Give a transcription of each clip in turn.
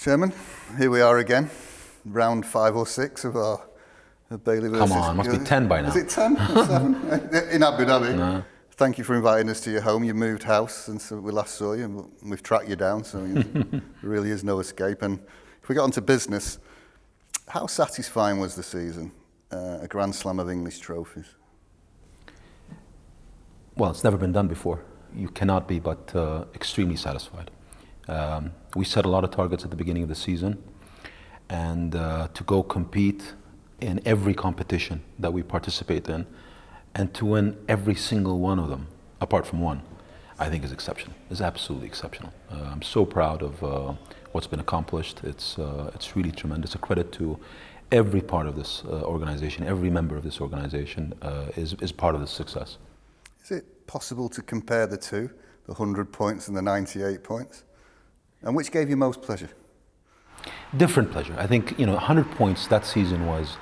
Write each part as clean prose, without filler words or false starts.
Chairman, here we are again, round 5 or 6 of our Bailey versus... Come on, must be 10 by now. Is it 10 or 7? In Abu Dhabi. No. Thank you for inviting us to your home. You moved house since we last saw you, and we've tracked you down, so there really is no escape. And if we got onto business, how satisfying was the season? A Grand Slam of English trophies. Well, it's never been done before. You cannot be but extremely satisfied. We set a lot of targets at the beginning of the season, and to go compete in every competition that we participate in and to win every single one of them, apart from one, I think is exceptional. It's absolutely exceptional. I'm so proud of what's been accomplished. It's really tremendous. A credit to every part of this organization, every member of this organization is part of this success. Is it possible to compare the two, the 100 points and the 98 points? And which gave you most pleasure? Different pleasure. I think, 100 points that season was,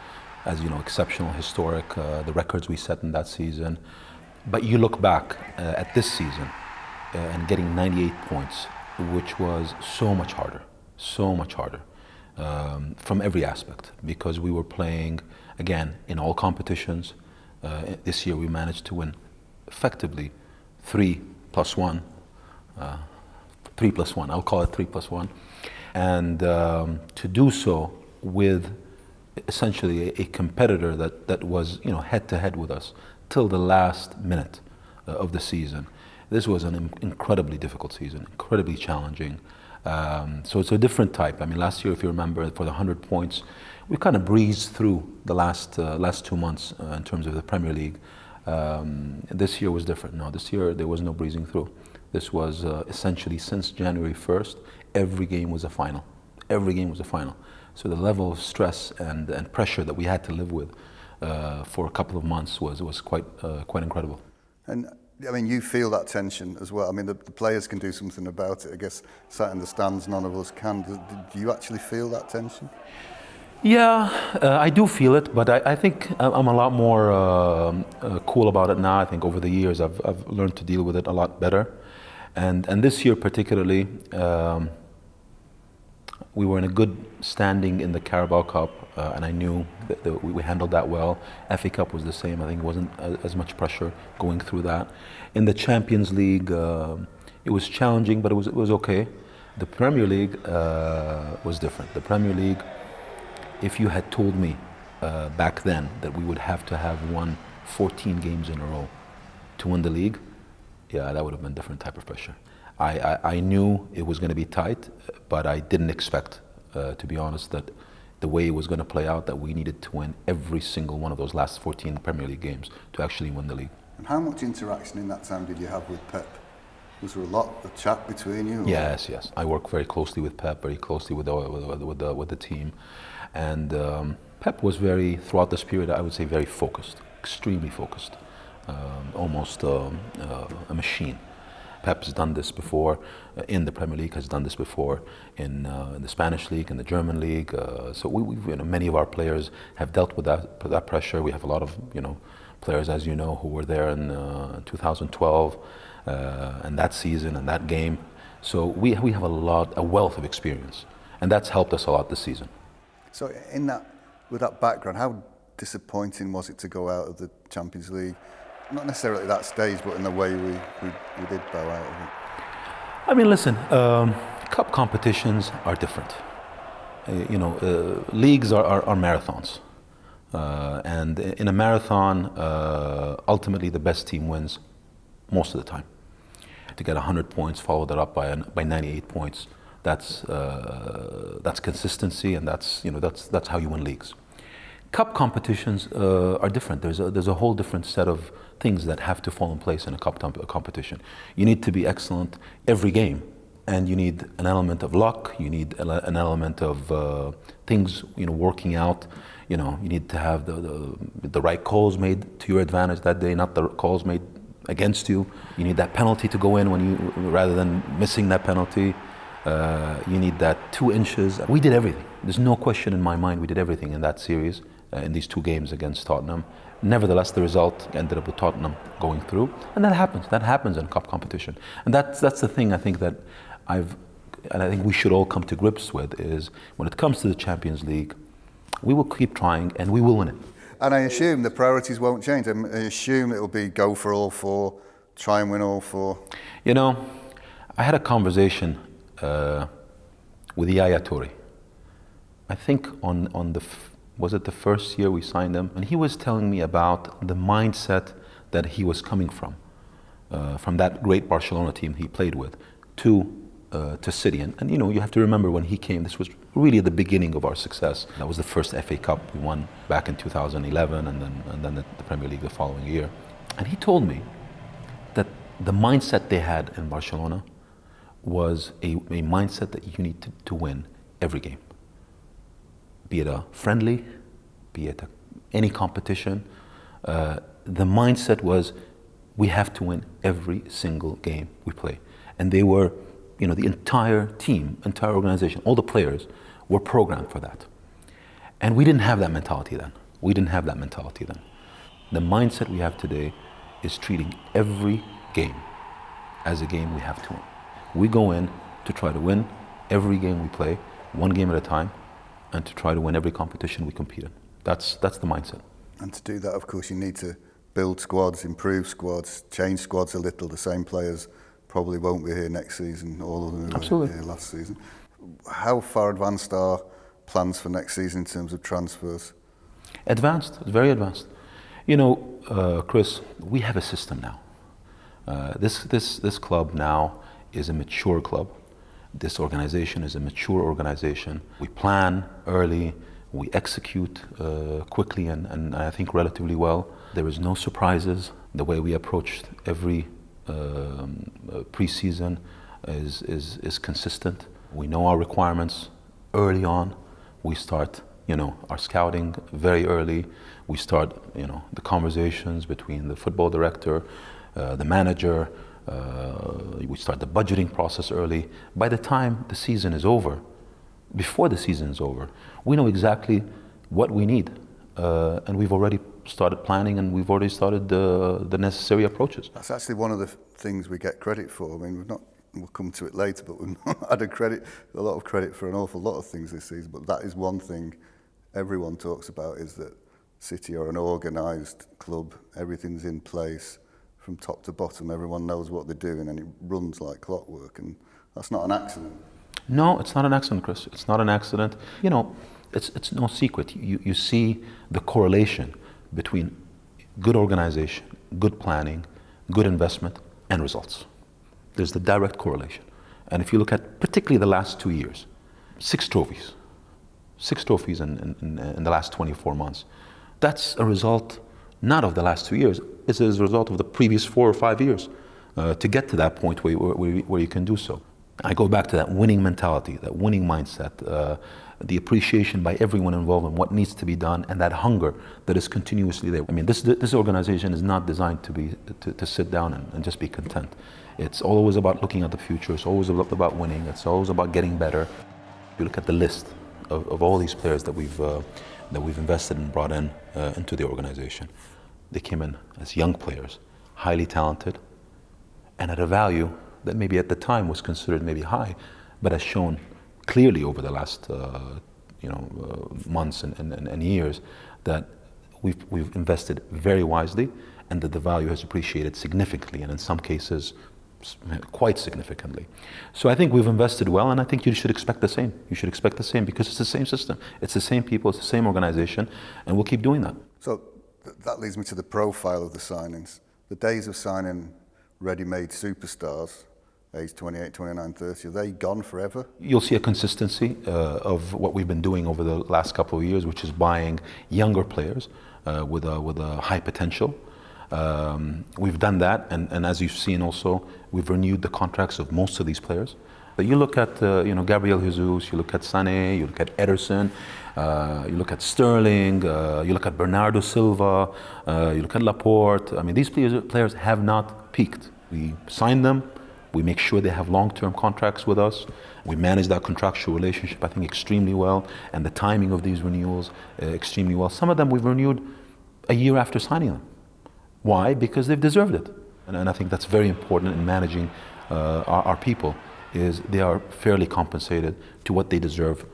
as you know, exceptional, historic, the records we set in that season. But you look back at this season and getting 98 points, which was so much harder from every aspect, because we were playing, again, in all competitions. This year we managed to win effectively 3 plus 1. 3 plus 1, I'll call it 3 plus 1. And to do so with essentially a competitor that was head to head with us till the last minute of the season. This was an incredibly difficult season, incredibly challenging. So it's a different type. I mean, last year, if you remember, for the 100 points, we kind of breezed through the last 2 months in terms of the Premier League. This year was different. No, this year there was no breezing through. This was essentially since January 1st, every game was a final. Every game was a final. So the level of stress and pressure that we had to live with for a couple of months was quite incredible. And I mean, you feel that tension as well. I mean, the players can do something about it. I guess sat in the stands, none of us can. Do you actually feel that tension? Yeah, I do feel it, but I think I'm a lot more cool about it now. I think over the years I've learned to deal with it a lot better. And this year particularly, we were in a good standing in the Carabao Cup, and I knew that we handled that well. FA Cup was the same. I think it wasn't as much pressure going through that. In the Champions League, it was challenging, but it was okay. The Premier League was different. The Premier League, if you had told me back then that we would have to have won 14 games in a row to win the league, yeah, that would have been a different type of pressure. I knew it was going to be tight, but I didn't expect, to be honest, that the way it was going to play out, that we needed to win every single one of those last 14 Premier League games to actually win the league. And how much interaction in that time did you have with Pep? Was there a lot of chat between you? Or? Yes. I work very closely with Pep, very closely with the team. And Pep was throughout this period, I would say, very focused, extremely focused, almost a machine. Pep's done this before in the Premier League, has done this before in the Spanish League, in the German League. So many of our players have dealt with that pressure. We have a lot of players, as you know, who were there in 2012 and that season and that game. So we have a wealth of experience, and that's helped us a lot this season. So with that background, how disappointing was it to go out of the Champions League? Not necessarily at that stage, but in the way we did bow out of it. I mean, listen, cup competitions are different. Leagues are marathons. And in a marathon, ultimately the best team wins most of the time. To get 100 points, follow that up by 98 points, that's consistency, and that's how you win leagues. Cup competitions are different. There's a whole different set of things that have to fall in place in a cup competition. You need to be excellent every game, and you need an element of luck. You need an element of things working out. You need to have the right calls made to your advantage that day, not the calls made against you. You need that penalty to go in rather than missing that penalty. You need that 2 inches. We did everything. There's no question in my mind we did everything in that series, in these 2 games against Tottenham. Nevertheless, the result ended up with Tottenham going through, and that happens. That happens in cup competition, and that's the thing I think that I've and I think we should all come to grips with, is when it comes to the Champions League, we will keep trying and we will win it. And I assume the priorities won't change. I assume it will be go for all four, try and win all four. You know, I had a conversation with Yaya Toure. I think was it the first year we signed him? And he was telling me about the mindset that he was coming from that great Barcelona team he played with, to City. And you know, you have to remember when he came, this was really the beginning of our success. That was the first FA Cup we won back in 2011, and then the Premier League the following year. And he told me that the mindset they had in Barcelona was a mindset that you need to win every game. Be it a friendly, be it any competition. The mindset was, we have to win every single game we play. And they were, you know, the entire team, entire organization, all the players were programmed for that. And we didn't have that mentality then. The mindset we have today is treating every game as a game we have to win. We go in to try to win every game we play, one game at a time, and to try to win every competition we compete in. That's the mindset. And to do that, of course, you need to build squads, improve squads, change squads a little. The same players probably won't be here next season, all of them who were here last season. How far advanced are plans for next season in terms of transfers? Advanced, very advanced. You know, Chris, we have a system now. This club now is a mature club. This organization is a mature organization. We plan early, we execute quickly and I think relatively well. There is no surprises. The way we approached every pre-season is consistent. We know our requirements early on. We start, you know, our scouting very early. We start, you know, the conversations between the football director, the manager. We start the budgeting process early. By the time the season is over, before the season is over, we know exactly what we need. And we've already started planning and we've already started the necessary approaches. That's actually one of the things we get credit for. I mean, we'll come to it later, but we've not had a lot of credit for an awful lot of things this season. But that is one thing everyone talks about, is that City are an organised club. Everything's in place from top to bottom. Everyone knows what they're doing and it runs like clockwork. And that's not an accident. No, it's not an accident, Chris. It's not an accident. You know, it's no secret. You see the correlation between good organization, good planning, good investment, and results. There's the direct correlation. And if you look at particularly the last 2 years, 6 trophies in the last 24 months. That's a result not of the last 2 years, it's a result of the previous 4 or 5 years to get to that point where you can do so. I go back to that winning mentality, that winning mindset, the appreciation by everyone involved in what needs to be done, and that hunger that is continuously there. I mean, this organization is not designed to sit down and just be content. It's always about looking at the future. It's always about winning. It's always about getting better. You look at the list of all these players that we've invested and brought into the organization. They came in as young players, highly talented, and at a value that maybe at the time was considered maybe high, but has shown clearly over the last months and years that we've invested very wisely, and that the value has appreciated significantly, and in some cases quite significantly. So I think we've invested well, and I think you should expect the same. You should expect the same, because it's the same system, it's the same people, it's the same organization, and we'll keep doing that. So that leads me to the profile of the signings. The days of signing ready-made superstars, age 28, 29, 30, are they gone forever? You'll see a consistency of what we've been doing over the last couple of years, which is buying younger players with a high potential. We've done that, and as you've seen also, we've renewed the contracts of most of these players. But you look at Gabriel Jesus, you look at Sané, you look at Ederson, you look at Sterling, you look at Bernardo Silva, you look at Laporte. I mean, these players have not peaked. We sign them, we make sure they have long-term contracts with us. We manage that contractual relationship, I think, extremely well, and the timing of these renewals extremely well. Some of them we've renewed a year after signing them. Why? Because they've deserved it. And I think that's very important in managing our people. is they are fairly compensated to what they deserve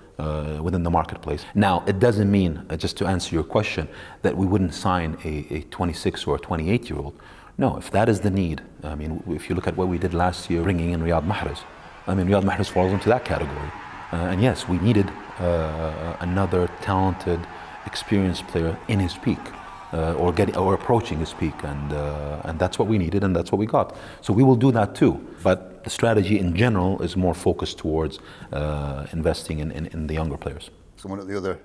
within the marketplace. Now, it doesn't mean, just to answer your question, that we wouldn't sign a 26 or a 28-year-old. No, if that is the need, I mean, if you look at what we did last year, bringing in Riyad Mahrez, I mean, Riyad Mahrez falls into that category. And yes, we needed another talented, experienced player in his peak, or approaching his peak, and that's what we needed, and that's what we got. So we will do that too. But the strategy in general is more focused towards investing in the younger players. Someone at the other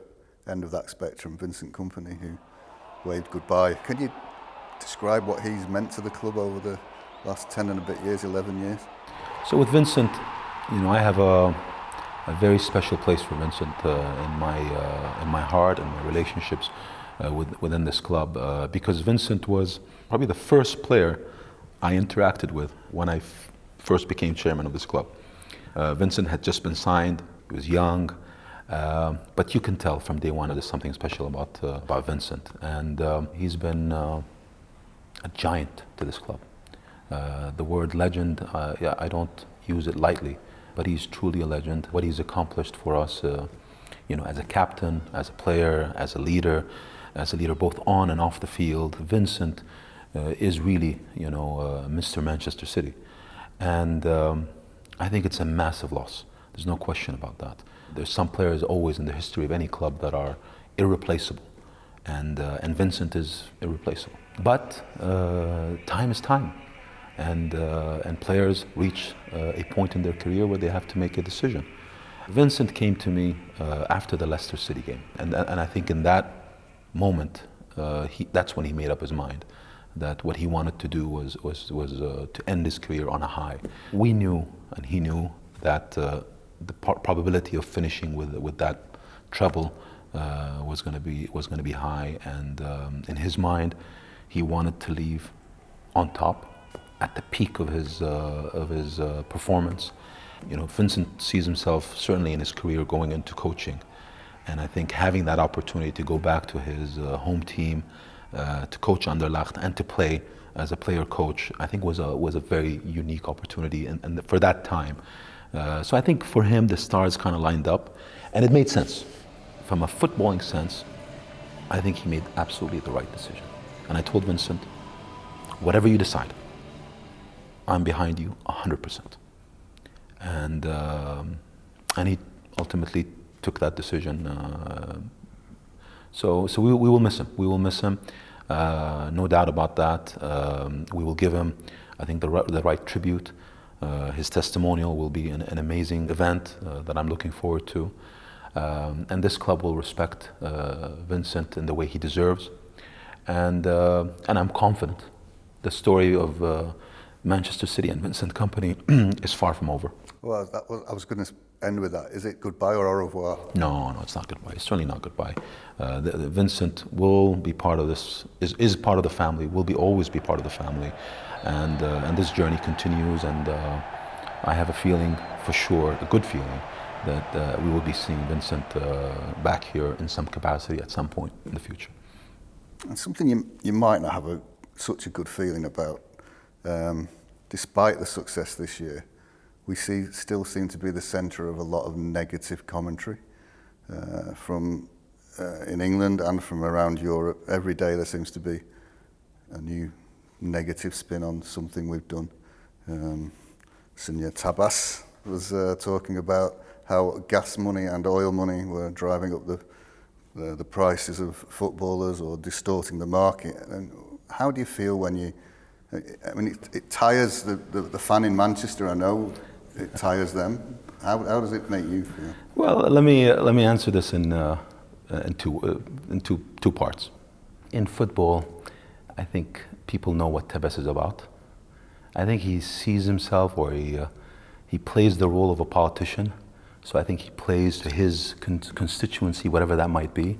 end of that spectrum, Vincent Kompany, who waved goodbye. Can you describe what he's meant to the club over the last 10 and a bit years, 11 years? So with Vincent, you know, I have a very special place for Vincent in my heart and my relationships within this club, because Vincent was probably the first player I interacted with when I first became chairman of this club. Vincent had just been signed. He was young, but you can tell from day one there's something special about Vincent, and he's been a giant to this club. The word legend, yeah, I don't use it lightly, but he's truly a legend. What he's accomplished for us, you know, as a captain, as a player, as a leader both on and off the field, Vincent is really, you know, Mr. Manchester City. And I think it's a massive loss. There's no question about that. There's some players always in the history of any club that are irreplaceable, and Vincent is irreplaceable. But time is time. And players reach a point in their career where they have to make a decision. Vincent came to me after the Leicester City game, and I think in that moment, that's when he made up his mind that what he wanted to do was to end his career on a high. We knew, and he knew, that the probability of finishing with that treble was going to be high, and in his mind, he wanted to leave on top, at the peak of his performance. You know, Vincent sees himself certainly in his career going into coaching, and I think having that opportunity to go back to his home team, to coach Anderlecht and to play as a player coach, I think was a very unique opportunity, and for that time. So I think for him the stars kind of lined up, and it made sense. From a footballing sense, I think he made absolutely the right decision. And I told Vincent, whatever you decide, I'm behind you 100%. And he ultimately took that decision. So we will miss him. We will miss him, no doubt about that. We will give him, I think, the right tribute. His testimonial will be an amazing event that I'm looking forward to. And this club will respect Vincent in the way he deserves. And I'm confident the story of Manchester City and Vincent Kompany is far from over. Well, I was going to end with that. Is it goodbye or au revoir? No, it's not goodbye. It's certainly not goodbye. Vincent will be part of this, is part of the family, will always be part of the family. And this journey continues, and I have a feeling, for sure, a good feeling, that we will be seeing Vincent back here in some capacity at some point in the future. And something you might not have such a good feeling about, despite the success this year, we still seem to be the centre of a lot of negative commentary from in England and from around Europe. Every day there seems to be a new negative spin on something we've done. Javier Tebas was talking about how gas money and oil money were driving up the prices of footballers or distorting the market. And how do you feel when you? I mean, it tires the fan in Manchester. I know it tires them. How does it make you feel? Well, let me answer this in two parts. In football, I think people know what Tebas is about. I think he sees himself, or he plays the role of a politician. So I think he plays to his constituency, whatever that might be.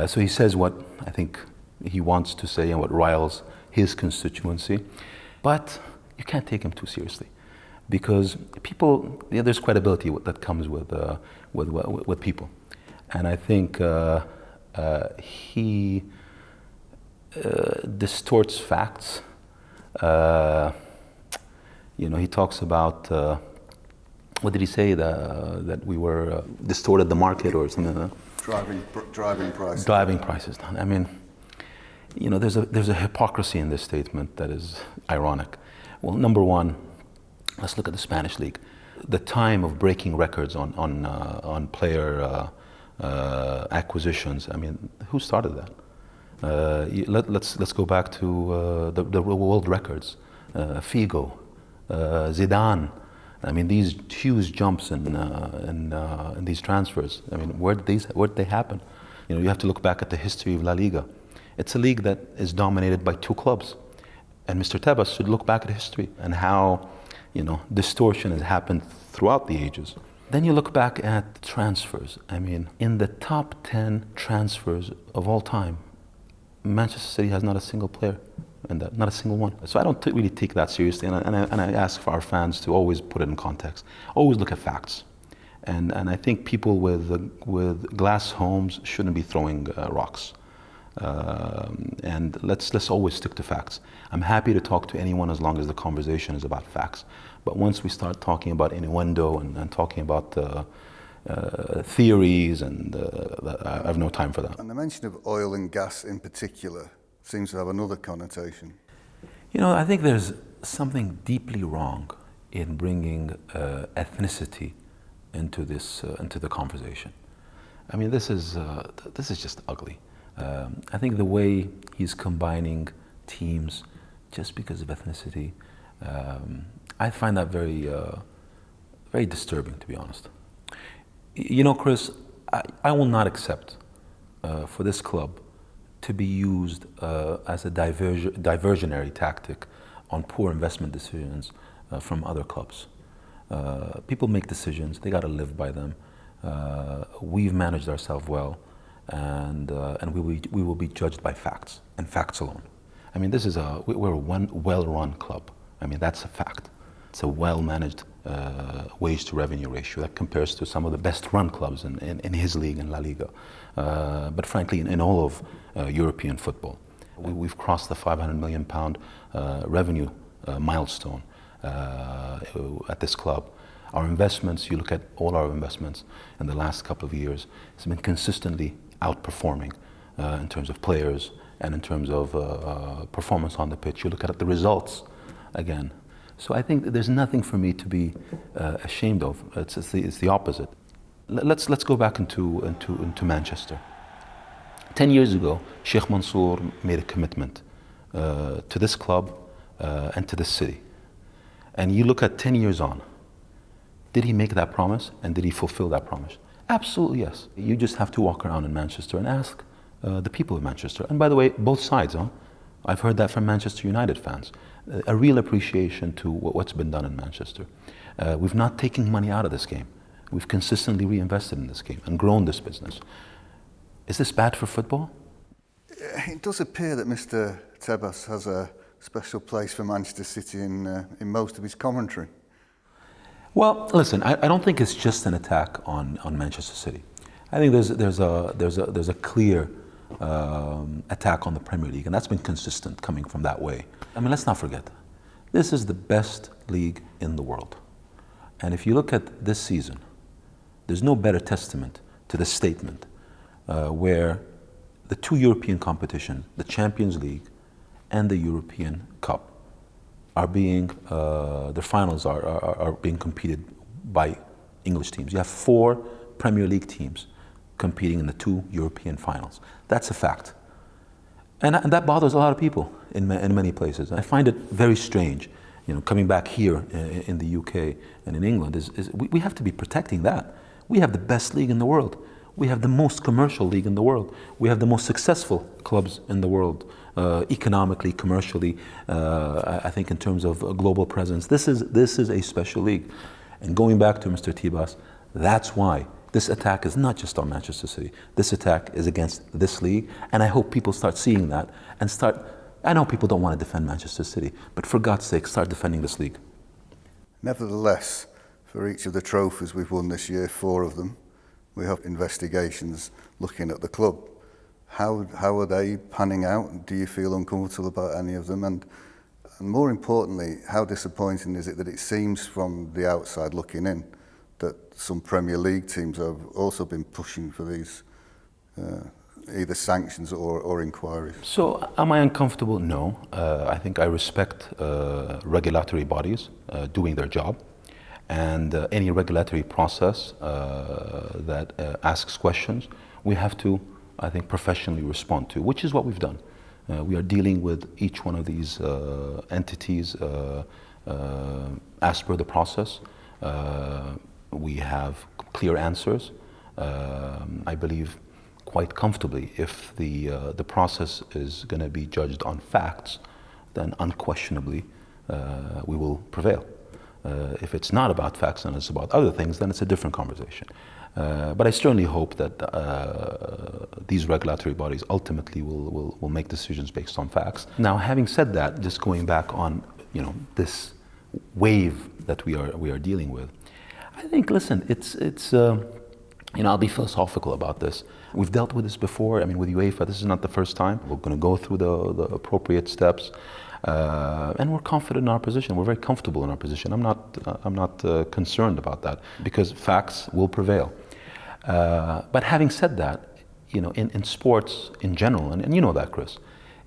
So he says what I think he wants to say and what riles his constituency. But you can't take him too seriously, because people, there's credibility that comes with people. And I think he distorts facts. He talks about what did he say, that we were distorted the market or something like that? Driving prices. Driving prices down. I mean, there's a hypocrisy in this statement that is ironic. Well, number one, let's look at the Spanish league. The time of breaking records on player acquisitions. I mean, who started that? Let's go back to the world records. Figo, Zidane. I mean, these huge jumps in these transfers. I mean, where did they happen? You have to look back at the history of La Liga. It's a league that is dominated by two clubs, and Mr. Tebas should look back at history and how distortion has happened throughout the ages. Then you look back at transfers. I mean, in the top 10 transfers of all time, Manchester City has not a single player in that, not a single one. So I don't really take that seriously, and I ask for our fans to always put it in context. Always look at facts. And I think people with glass homes shouldn't be throwing rocks. And let's always stick to facts. I'm happy to talk to anyone as long as the conversation is about facts. But once we start talking about innuendo and talking about theories, and I have no time for that. And the mention of oil and gas in particular seems to have another connotation. I think there's something deeply wrong in bringing ethnicity into the conversation. I mean, this is just ugly. I think the way he's combining teams just because of ethnicity, I find that very, very disturbing, to be honest. Chris, I will not accept for this club to be used as a diversionary tactic on poor investment decisions from other clubs. People make decisions; they got to live by them. We've managed ourselves well. And we will be judged by facts and facts alone. I mean, we're a well-run club. I mean, that's a fact. It's a well-managed wage to revenue ratio that compares to some of the best-run clubs in his league, in La Liga. But frankly, in all of European football, we've crossed the £500 million revenue milestone at this club. Our investments, you look at all our investments in the last couple of years, it's been consistently outperforming in terms of players and in terms of performance on the pitch. You look at the results again. So I think that there's nothing for me to be ashamed of. It's the opposite. Let's go back into Manchester. 10 years ago, Sheikh Mansour made a commitment to this club and to this city. And you look at 10 years on. Did he make that promise, and did he fulfill that promise? Absolutely yes. You just have to walk around in Manchester and ask the people of Manchester. And by the way, both sides, I've heard that from Manchester United fans. A real appreciation to what's been done in Manchester. We've not taken money out of this game. We've consistently reinvested in this game and grown this business. Is this bad for football? It does appear that Mr. Tebas has a special place for Manchester City in most of his commentary. Well, listen, I don't think it's just an attack on Manchester City. I think there's a clear attack on the Premier League, and that's been consistent coming from that way. I mean, let's not forget, this is the best league in the world. And if you look at this season, there's no better testament to this statement where the two European competitions, the Champions League and the European Cup, are being, their finals are being competed by English teams. You have 4 Premier League teams competing in the 2 European finals. That's a fact. And that bothers a lot of people in many places. I find it very strange, coming back here in the UK and in England, we have to be protecting that. We have the best league in the world. We have the most commercial league in the world. We have the most successful clubs in the world, economically, commercially, I think in terms of global presence. This is a special league. And going back to Mr. Tebas, that's why this attack is not just on Manchester City. This attack is against this league, and I hope people start seeing that and I know people don't want to defend Manchester City, but for God's sake, start defending this league. Nevertheless, for each of the trophies we've won this year, 4 of them, we have investigations looking at the club. How are they panning out? Do you feel uncomfortable about any of them? And more importantly, how disappointing is it that it seems from the outside looking in that some Premier League teams have also been pushing for these either sanctions or inquiries. So am I uncomfortable? No. I think I respect regulatory bodies doing their job. And any regulatory process that asks questions, we have to, I think, professionally respond to, which is what we've done. We are dealing with each one of these entities as per the process. We have clear answers. I believe quite comfortably if the process is going to be judged on facts, then unquestionably we will prevail. If it's not about facts and it's about other things, then it's a different conversation. But I certainly hope that these regulatory bodies ultimately will make decisions based on facts. Now, having said that, just going back on this wave that we are dealing with, I think, listen, it's I'll be philosophical about this. We've dealt with this before. I mean, with UEFA, this is not the first time. We're going to go through the appropriate steps. And we're confident in our position. We're very comfortable in our position. I'm not concerned about that because facts will prevail. But having said that, in sports in general, and you know that, Chris,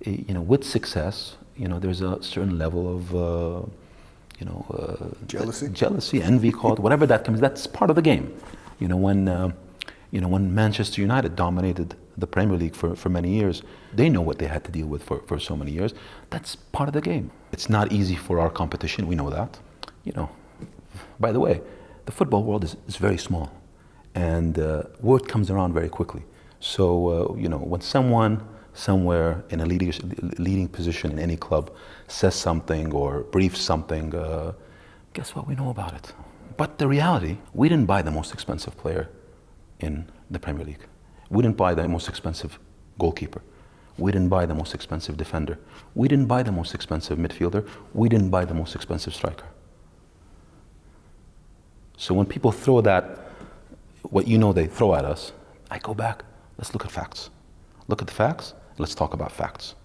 with success, there's a certain level of jealousy, envy, call it whatever that comes. That's part of the game. When Manchester United dominated the Premier League for many years, they know what they had to deal with for so many years. That's part of the game. It's not easy for our competition, we know that. By the way, the football world is very small, and word comes around very quickly. So, when someone somewhere in a leading position in any club says something or briefs something, guess what? We know about it. But the reality, we didn't buy the most expensive player in the Premier League. We didn't buy the most expensive goalkeeper. We didn't buy the most expensive defender. We didn't buy the most expensive midfielder. We didn't buy the most expensive striker. So when people throw what they throw at us, I go back, let's look at facts. Look at the facts, let's talk about facts.